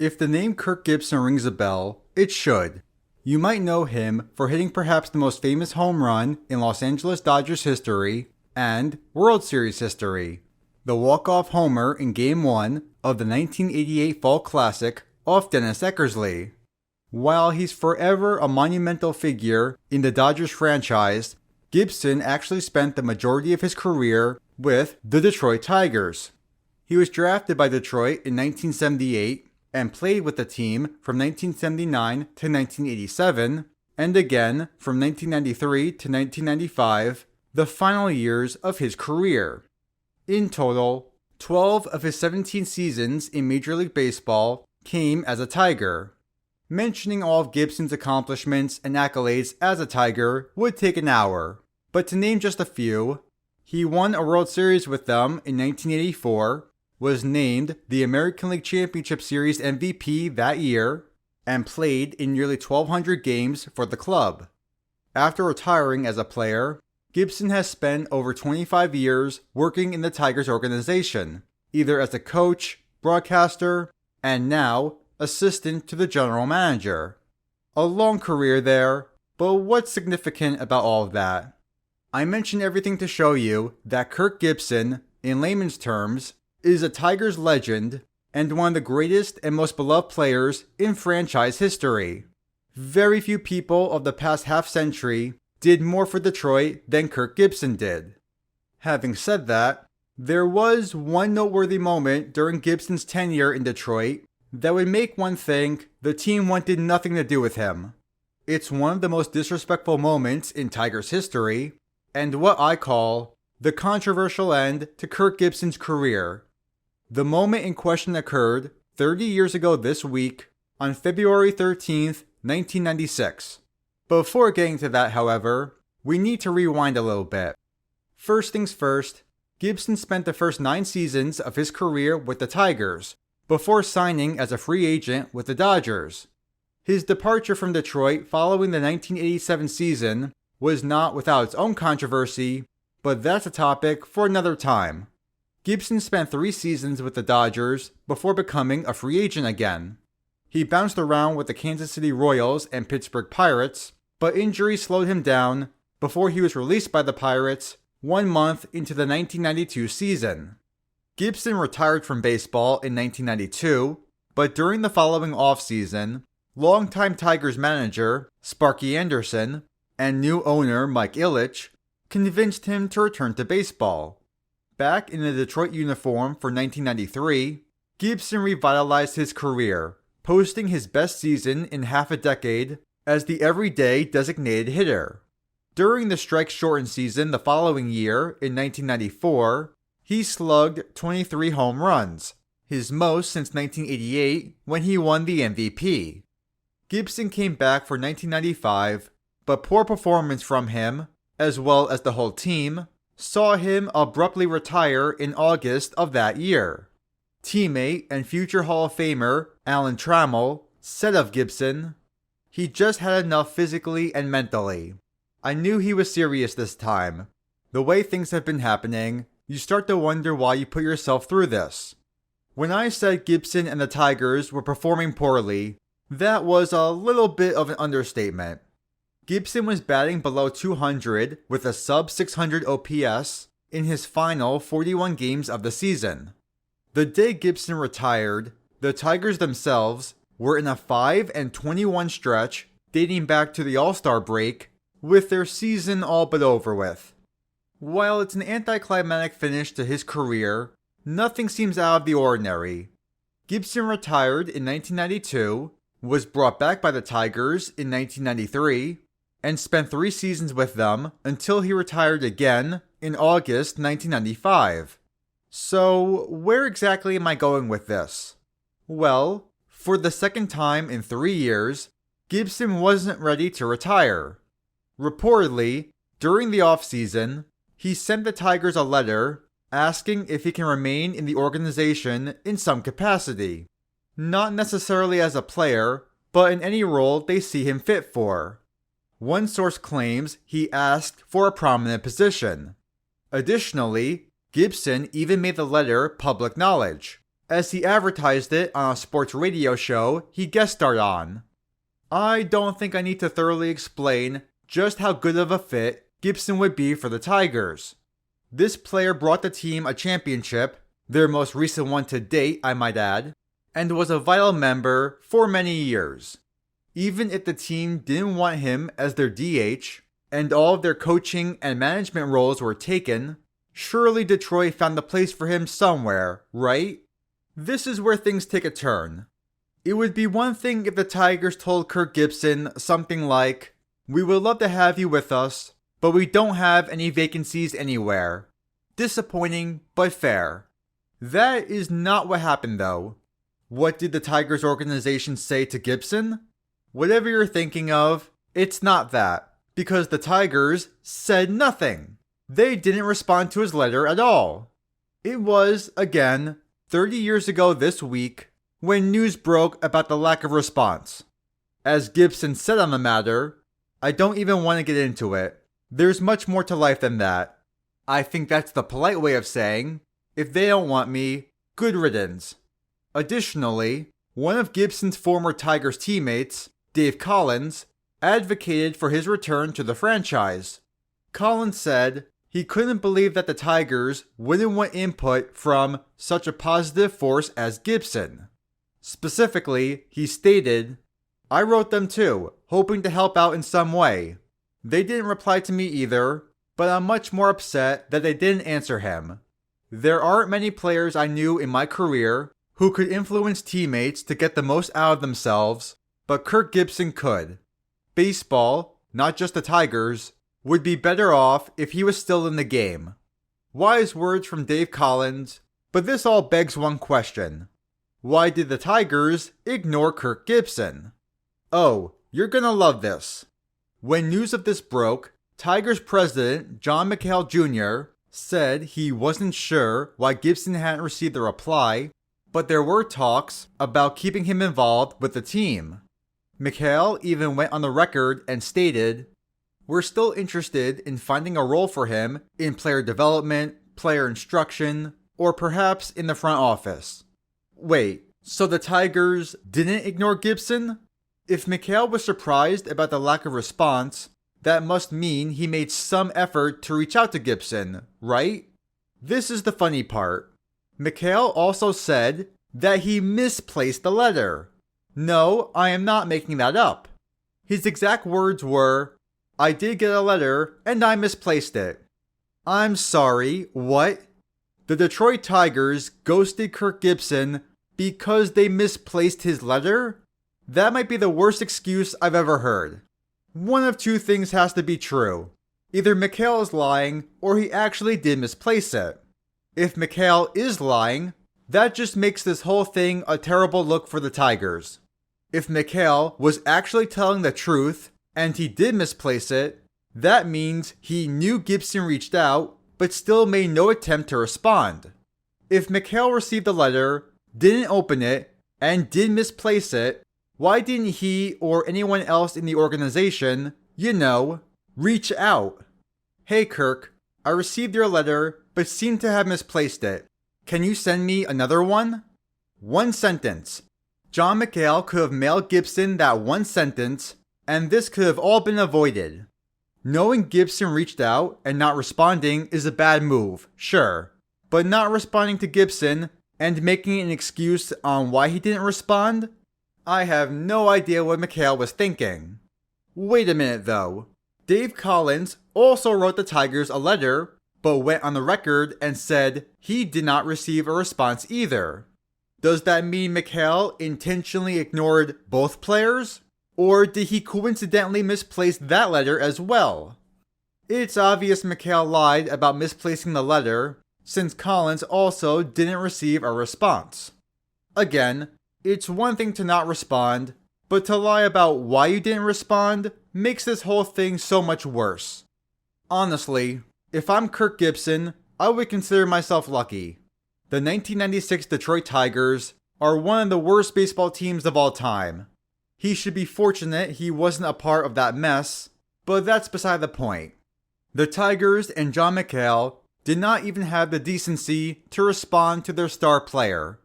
If the name Kirk Gibson rings a bell, it should. You might know him for hitting perhaps the most famous home run in Los Angeles Dodgers history and World Series history, the walk-off homer in Game 1 of the 1988 Fall Classic off Dennis Eckersley. While he's forever a monumental figure in the Dodgers franchise, Gibson actually spent the majority of his career with the Detroit Tigers. He was drafted by Detroit in 1978 and played with the team from 1979 to 1987, and again from 1993 to 1995, the final years of his career. In total, 12 of his 17 seasons in Major League Baseball came as a Tiger. Mentioning all of Gibson's accomplishments and accolades as a Tiger would take an hour, but to name just a few, he won a World Series with them in 1984, was named the American League Championship Series MVP that year, and played in nearly 1,200 games for the club. After retiring as a player, Gibson has spent over 25 years working in the Tigers organization, either as a coach, broadcaster, and now assistant to the general manager. A long career there, but what's significant about all of that? I mention everything to show you that Kirk Gibson, in layman's terms, is a Tigers legend and one of the greatest and most beloved players in franchise history. Very few people of the past half century did more for Detroit than Kirk Gibson did. Having said that, there was one noteworthy moment during Gibson's tenure in Detroit that would make one think the team wanted nothing to do with him. It's one of the most disrespectful moments in Tigers history, and what I call the controversial end to Kirk Gibson's career. The moment in question occurred 30 years ago this week on February 13th, 1996. Before getting to that, however, we need to rewind a little bit. First things first, Gibson spent the first 9 seasons of his career with the Tigers before signing as a free agent with the Dodgers. His departure from Detroit following the 1987 season was not without its own controversy, but that's a topic for another time. Gibson spent 3 seasons with the Dodgers before becoming a free agent again. He bounced around with the Kansas City Royals and Pittsburgh Pirates, but injuries slowed him down before he was released by the Pirates 1 month into the 1992 season. Gibson retired from baseball in 1992, but during the following offseason, longtime Tigers manager Sparky Anderson and new owner Mike Ilitch convinced him to return to baseball. Back in the Detroit uniform for 1993, Gibson revitalized his career, posting his best season in half a decade as the everyday designated hitter. During the strike-shortened season the following year, in 1994, he slugged 23 home runs, his most since 1988 when he won the MVP. Gibson came back for 1995, but poor performance from him, as well as the whole team, saw him abruptly retire in August of that year. Teammate and future Hall of Famer Alan Trammell said of Gibson, "He just had enough physically and mentally. I knew he was serious this time. The way things have been happening, you start to wonder why you put yourself through this." When I said Gibson and the Tigers were performing poorly, that was a little bit of an understatement. Gibson was batting below 200 with a sub-600 OPS in his final 41 games of the season. The day Gibson retired, the Tigers themselves were in a 5-21 stretch dating back to the All-Star break, with their season all but over with. While it's an anticlimactic finish to his career, nothing seems out of the ordinary. Gibson retired in 1992, was brought back by the Tigers in 1993, and spent 3 seasons with them until he retired again in August 1995. So, where exactly am I going with this? Well, for the second time in 3 years, Gibson wasn't ready to retire. Reportedly, during the offseason, he sent the Tigers a letter asking if he can remain in the organization in some capacity. Not necessarily as a player, but in any role they see him fit for. One source claims he asked for a prominent position. Additionally, Gibson even made the letter public knowledge, as he advertised it on a sports radio show he guest starred on. I don't think I need to thoroughly explain just how good of a fit Gibson would be for the Tigers. This player brought the team a championship, their most recent one to date, I might add, and was a vital member for many years. Even if the team didn't want him as their DH, and all of their coaching and management roles were taken, surely Detroit found a place for him somewhere, right? This is where things take a turn. It would be one thing if the Tigers told Kirk Gibson something like, "We would love to have you with us, but we don't have any vacancies anywhere." Disappointing, but fair. That is not what happened though. What did the Tigers organization say to Gibson? Whatever you're thinking of, it's not that, because the Tigers said nothing. They didn't respond to his letter at all. It was, again, 30 years ago this week, when news broke about the lack of response. As Gibson said on the matter, "I don't even want to get into it. There's much more to life than that. I think that's the polite way of saying, if they don't want me, good riddance." Additionally, one of Gibson's former Tigers teammates, Dave Collins, advocated for his return to the franchise. Collins said he couldn't believe that the Tigers wouldn't want input from such a positive force as Gibson. Specifically, he stated, "I wrote them too, hoping to help out in some way. They didn't reply to me either, but I'm much more upset that they didn't answer him. There aren't many players I knew in my career who could influence teammates to get the most out of themselves, but Kirk Gibson could. Baseball, not just the Tigers, would be better off if he was still in the game." Wise words from Dave Collins, but this all begs one question. Why did the Tigers ignore Kirk Gibson? Oh, you're gonna love this. When news of this broke, Tigers president John McHale Jr. said he wasn't sure why Gibson hadn't received a reply, but there were talks about keeping him involved with the team. McHale even went on the record and stated, "We're still interested in finding a role for him in player development, player instruction, or perhaps in the front office." Wait, so the Tigers didn't ignore Gibson? If McHale was surprised about the lack of response, that must mean he made some effort to reach out to Gibson, right? This is the funny part. McHale also said that he misplaced the letter. No, I am not making that up. His exact words were, "I did get a letter and I misplaced it." I'm sorry, what? The Detroit Tigers ghosted Kirk Gibson because they misplaced his letter? That might be the worst excuse I've ever heard. One of two things has to be true. Either McHale is lying or he actually did misplace it. If McHale is lying, that just makes this whole thing a terrible look for the Tigers. If McHale was actually telling the truth and he did misplace it, that means he knew Gibson reached out but still made no attempt to respond. If McHale received the letter, didn't open it, and did misplace it, why didn't he or anyone else in the organization, reach out? "Hey Kirk, I received your letter but seem to have misplaced it. Can you send me another one?" One sentence. John McHale could have mailed Gibson that one sentence, and this could have all been avoided. Knowing Gibson reached out and not responding is a bad move, sure, but not responding to Gibson and making an excuse on why he didn't respond? I have no idea what McHale was thinking. Wait a minute though. Dave Collins also wrote the Tigers a letter, but went on the record and said he did not receive a response either. Does that mean McHale intentionally ignored both players? Or did he coincidentally misplace that letter as well? It's obvious McHale lied about misplacing the letter, since Collins also didn't receive a response. Again, it's one thing to not respond, but to lie about why you didn't respond makes this whole thing so much worse. Honestly, if I'm Kirk Gibson, I would consider myself lucky. The 1996 Detroit Tigers are one of the worst baseball teams of all time. He should be fortunate he wasn't a part of that mess, but that's beside the point. The Tigers and John McHale did not even have the decency to respond to their star player.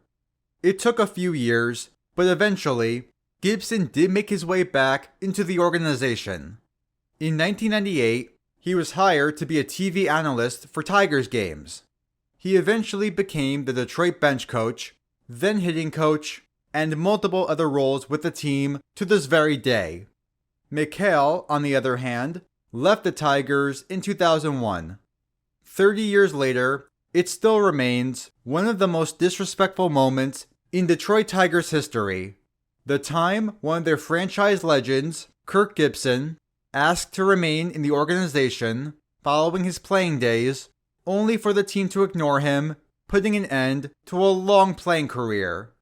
It took a few years, but eventually, Gibson did make his way back into the organization. In 1998, he was hired to be a TV analyst for Tigers games. He eventually became the Detroit bench coach, then hitting coach, and multiple other roles with the team to this very day. McHale, on the other hand, left the Tigers in 2001. 30 years later, it still remains one of the most disrespectful moments in Detroit Tigers history. The time one of their franchise legends, Kirk Gibson, asked to remain in the organization following his playing days, only for the team to ignore him, putting an end to a long playing career.